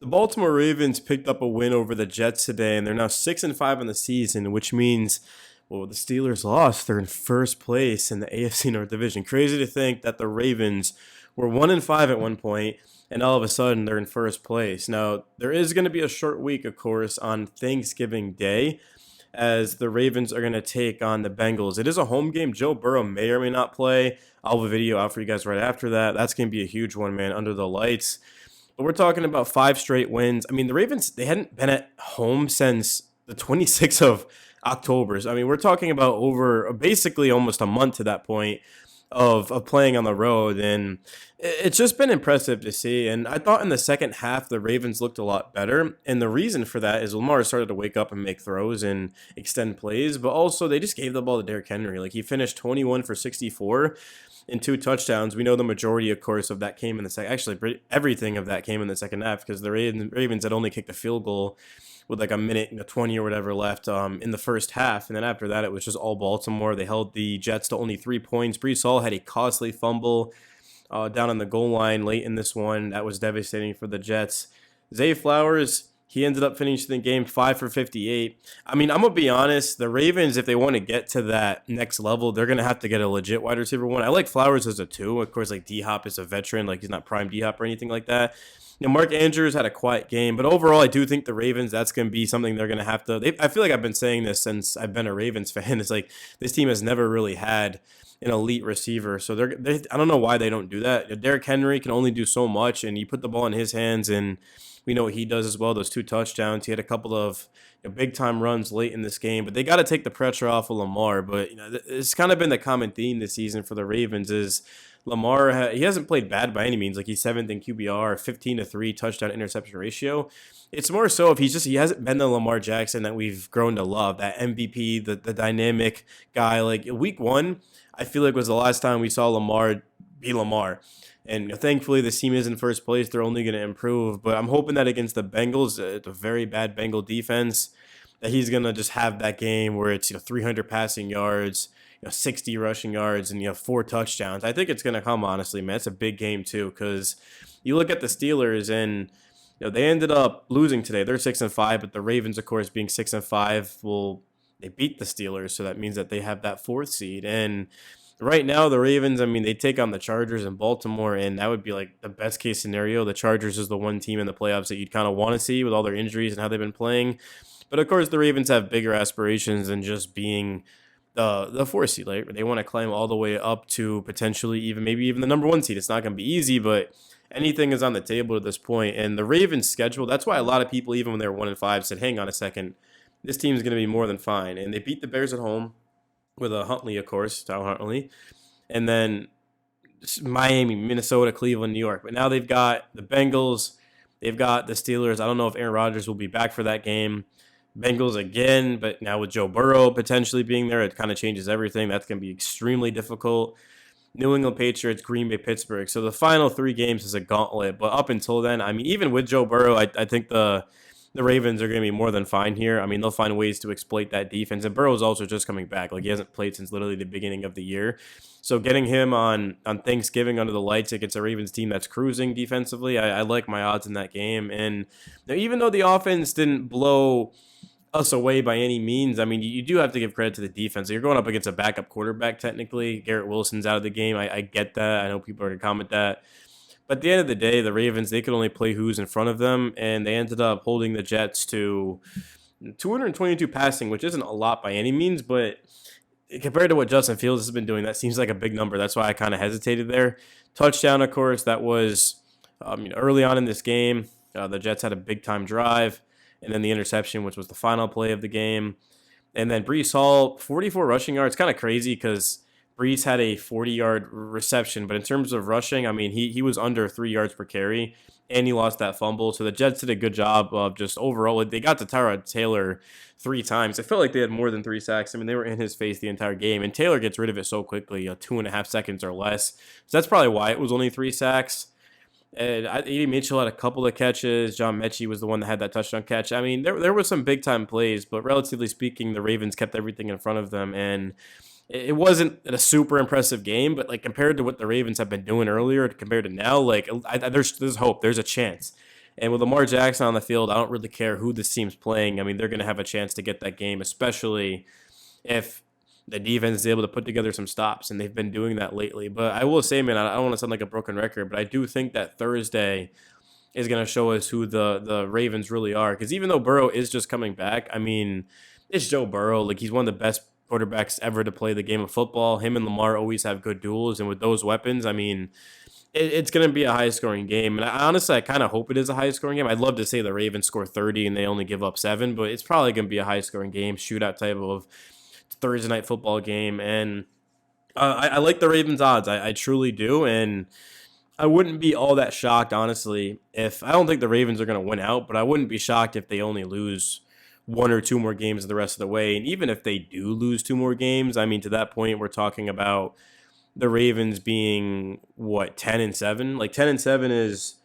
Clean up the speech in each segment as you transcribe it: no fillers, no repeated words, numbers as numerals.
The Baltimore Ravens picked up a win over the Jets today, and they're now 6-5 in the season, which means, well, the Steelers lost. They're in first place in the AFC North Division. Crazy to think that the Ravens were 1-5 at one point, and all of a sudden they're in first place. Now, there is going to be a short week, of course, on Thanksgiving Day, as the Ravens are going to take on the Bengals. It is a home game. Joe Burrow may or may not play. I'll have a video out for you guys right after that. That's going to be a huge one, man, under the lights. But we're talking about 5 straight wins. I mean, the Ravens, they hadn't been at home since the 26th of October. So, I mean, we're talking about over basically almost a month to that point of playing on the road. And it's just been impressive to see. And I thought in the second half, the Ravens looked a lot better. And the reason for that is Lamar started to wake up and make throws and extend plays. But also, they just gave the ball to Derrick Henry. Like, he finished 21 for 64 and 2 touchdowns. We know the majority, of course, of that came in the second. Actually, everything of that came in the second half because the Ravens had only kicked a field goal with like a minute, 20 or whatever left in the first half. And then after that, it was just all Baltimore. They held the Jets to only 3 points. Brees Hall had a costly fumble down on the goal line late in this one. That was devastating for the Jets. Zay Flowers, he ended up finishing the game 5 for 58. I mean, I'm going to be honest. The Ravens, if they want to get to that next level, they're going to have to get a legit wide receiver one. I like Flowers as a 2. Of course, like D-Hop is a veteran. Like, he's not prime D-Hop or anything like that. Mark Andrews had a quiet game. But overall, I do think the Ravens, that's going to be something they're going to have to. I feel like I've been saying this since I've been a Ravens fan. It's like this team has never really had an elite receiver. So I don't know why they don't do that. Derrick Henry can only do so much, and you put the ball in his hands, and we know what he does as well. Those 2 touchdowns. He had a couple of big time runs late in this game, but they got to take the pressure off of Lamar. But it's kind of been the common theme this season for the Ravens is Lamar. He hasn't played bad by any means. Like, he's 7th in QBR, 15-3 touchdown interception ratio. It's more so if he hasn't been the Lamar Jackson that we've grown to love, that MVP, the dynamic guy. Like, week 1, I feel like was the last time we saw Lamar be Lamar. And thankfully, this team is in first place. They're only going to improve. But I'm hoping that against the Bengals, it's a very bad Bengal defense, that he's going to just have that game where it's 300 passing yards, 60 rushing yards, and 4 touchdowns. I think it's going to come, honestly, man. It's a big game, too, because you look at the Steelers, and they ended up losing today. They're 6-5, but the Ravens, of course, being 6-5, well, they beat the Steelers, so that means that they have that 4th seed. And right now, the Ravens, I mean, they take on the Chargers in Baltimore, and that would be like the best case scenario. The Chargers is the one team in the playoffs that you'd kind of want to see with all their injuries and how they've been playing. But of course, the Ravens have bigger aspirations than just being the 4th seed. Like, they want to climb all the way up to potentially maybe even the number 1 seed. It's not going to be easy, but anything is on the table at this point. And the Ravens' schedule, that's why a lot of people, even when they were 1-5, said, hang on a second, this team is going to be more than fine. And they beat the Bears at home with a Huntley, of course, Tyler Huntley, and then Miami, Minnesota, Cleveland, New York. But now they've got the Bengals, they've got the Steelers. I don't know if Aaron Rodgers will be back for that game. Bengals again, but now with Joe Burrow potentially being there, it kind of changes everything. That's going to be extremely difficult. New England Patriots, Green Bay, Pittsburgh. So the final 3 games is a gauntlet. But up until then, I mean, even with Joe Burrow, I think the Ravens are going to be more than fine here. I mean, they'll find ways to exploit that defense. And Burrow's also just coming back. Like, he hasn't played since literally the beginning of the year. So getting him on Thanksgiving under the lights against a Ravens team that's cruising defensively, I like my odds in that game. And even though the offense didn't blow us away by any means, I mean, you do have to give credit to the defense. You're going up against a backup quarterback, technically. Garrett Wilson's out of the game. I get that. I know people are going to comment that. But at the end of the day, the Ravens, they could only play who's in front of them, and they ended up holding the Jets to 222 passing, which isn't a lot by any means, but compared to what Justin Fields has been doing, that seems like a big number. That's why I kind of hesitated there. Touchdown, of course, that was early on in this game. The Jets had a big-time drive, and then the interception, which was the final play of the game. And then Brees Hall, 44 rushing yards. Kind of crazy because Brees had a 40-yard reception, but in terms of rushing, I mean, he was under 3 yards per carry, and he lost that fumble. So the Jets did a good job of just overall. They got to Tyrod Taylor 3 times. I felt like they had more than 3 sacks. I mean, they were in his face the entire game, and Taylor gets rid of it so quickly, 2.5 seconds or less. So that's probably why it was only 3 sacks. And A.D. Mitchell had a couple of catches. John Mechie was the one that had that touchdown catch. I mean, there were some big-time plays, but relatively speaking, the Ravens kept everything in front of them, and it wasn't a super impressive game, but like compared to what the Ravens have been doing earlier compared to now, like there's hope. There's a chance. And with Lamar Jackson on the field, I don't really care who this team's playing. I mean, they're going to have a chance to get that game, especially if the defense is able to put together some stops, and they've been doing that lately. But I will say, man, I don't want to sound like a broken record, but I do think that Thursday is going to show us who the Ravens really are. Because even though Burrow is just coming back, I mean, it's Joe Burrow. Like, he's one of the best quarterbacks ever to play the game of football. Him and Lamar always have good duels, and with those weapons, I mean, it's going to be a high-scoring game. And honestly, I kind of hope it is a high-scoring game. I'd love to say the Ravens score 30 and they only give up 7, but it's probably going to be a high-scoring game, shootout type of Thursday night football game. And I like the Ravens odds. I truly do. And I wouldn't be all that shocked, honestly, if I don't think the Ravens are going to win out, but I wouldn't be shocked if they only lose one or two more games the rest of the way. And even if they do lose two more games, I mean, to that point, we're talking about the Ravens being, what, 10-7? Like, 10-7 is,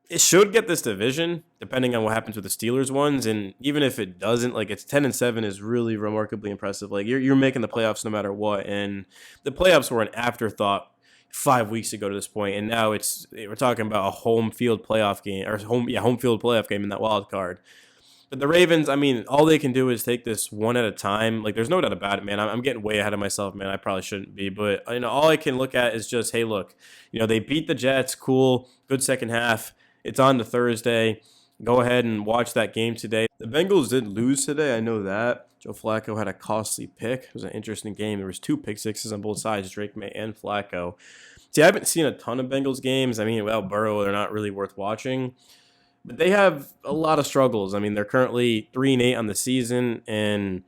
it should get this division, depending on what happens with the Steelers ones. And even if it doesn't, like, it's 10-7 is really remarkably impressive. Like, you're making the playoffs no matter what. And the playoffs were an afterthought 5 weeks ago to this point, and now we're talking about a home field playoff game, or home field playoff game in that wild card. But the Ravens, I mean, all they can do is take this one at a time. Like, there's no doubt about it, man. I'm getting way ahead of myself, man. I probably shouldn't be, but all I can look at is just, hey, look, they beat the Jets, cool, good second half. It's on to Thursday. Go ahead and watch that game today. The Bengals did lose today, I know that. Joe Flacco had a costly pick. It was an interesting game. There was 2 pick sixes on both sides, Drake May and Flacco. See, I haven't seen a ton of Bengals games. I mean, without Burrow, they're not really worth watching. But they have a lot of struggles. I mean, they're currently 3-8 on the season, and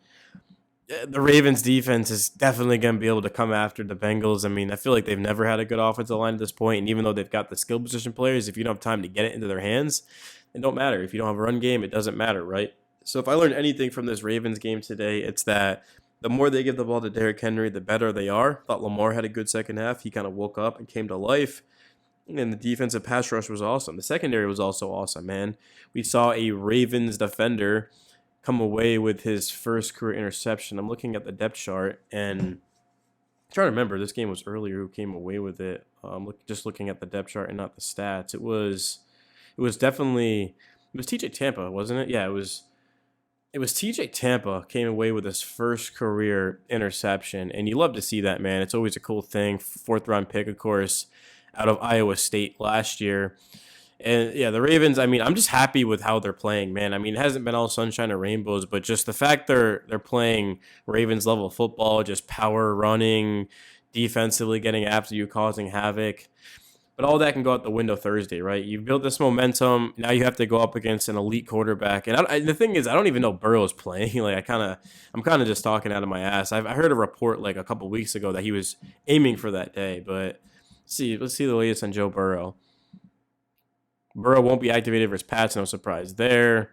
the Ravens defense is definitely going to be able to come after the Bengals. I mean, I feel like they've never had a good offensive line at this point, and even though they've got the skill position players, if you don't have time to get it into their hands, it don't matter. If you don't have a run game, it doesn't matter, right? So if I learned anything from this Ravens game today, it's that the more they give the ball to Derrick Henry, the better they are. Thought Lamar had a good second half. He kind of woke up and came to life. And the defensive pass rush was awesome. The secondary was also awesome, man. We saw a Ravens defender come away with his first career interception. I'm looking at the depth chart, and I'm trying to remember. This game was earlier who came away with it. Just looking at the depth chart and not the stats. It was definitely TJ Tampa, wasn't it? Yeah, it was TJ Tampa came away with his first career interception, and you love to see that, man. It's always a cool thing. 4th-round pick, of course, out of Iowa State last year. And, yeah, the Ravens, I mean, I'm just happy with how they're playing, man. I mean, it hasn't been all sunshine and rainbows, but just the fact they're playing Ravens-level football, just power running, defensively getting after you, causing havoc. But all that can go out the window Thursday, right? You've built this momentum. Now you have to go up against an elite quarterback. And the thing is, I don't even know Burrow's playing. Like, I'm kind of just talking out of my ass. I heard a report like a couple weeks ago that he was aiming for that day. But let's see the latest on Joe Burrow. Burrow won't be activated versus Pats. No surprise there.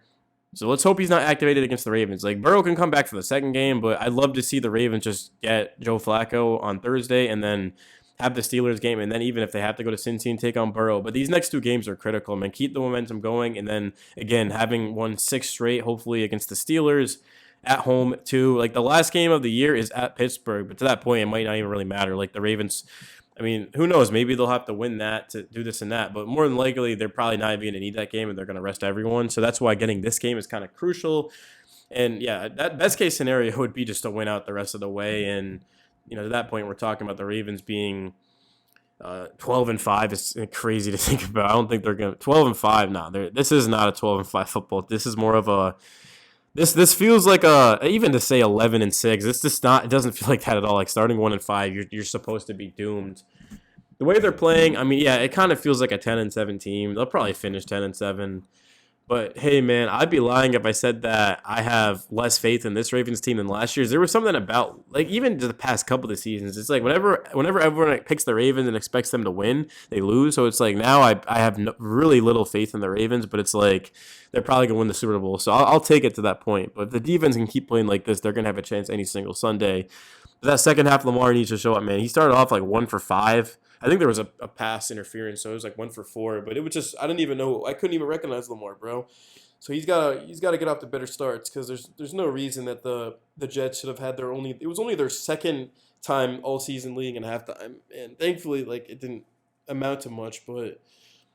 So let's hope he's not activated against the Ravens. Like, Burrow can come back for the second game, but I'd love to see the Ravens just get Joe Flacco on Thursday and then have the Steelers game, and then even if they have to go to Cincy and take on Burrow. But these next 2 games are critical, man. Keep the momentum going, and then, again, having won 6 straight, hopefully, against the Steelers at home, too. Like, the last game of the year is at Pittsburgh, but to that point, it might not even really matter. Like, the Ravens, I mean, who knows? Maybe they'll have to win that to do this and that, but more than likely, they're probably not even going to need that game, and they're going to rest everyone. So that's why getting this game is kind of crucial. And, yeah, that best-case scenario would be just to win out the rest of the way, and to that point, we're talking about the Ravens being 12-5 is crazy to think about. I don't think they're going to 12-5. No, this is not a 12-5 football. This is more of a this feels like even to say 11-6. It's just not. It doesn't feel like that at all. Like starting 1-5, you're supposed to be doomed. The way they're playing, I mean, yeah, it kind of feels like a 10-7 team. They'll probably finish 10-7. But, hey, man, I'd be lying if I said that I have less faith in this Ravens team than last year's. There was something about, like, even the past couple of seasons, it's like whenever everyone picks the Ravens and expects them to win, they lose. So it's like now I have really little faith in the Ravens, but it's like they're probably going to win the Super Bowl. So I'll take it to that point. But if the defense can keep playing like this, they're going to have a chance any single Sunday. But that second half, Lamar needs to show up, man. He started off like 1 for 5. I think there was a pass interference, so it was like 1 for 4. But it was just I didn't even know. I couldn't even recognize Lamar, bro. So he's got to get off to better starts because there's no reason that the Jets should have had it was only their second time all season leading in halftime, and thankfully like it didn't amount to much. But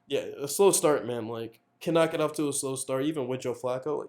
yeah, a slow start, man. Like cannot get off to a slow start, even with Joe Flacco. Like,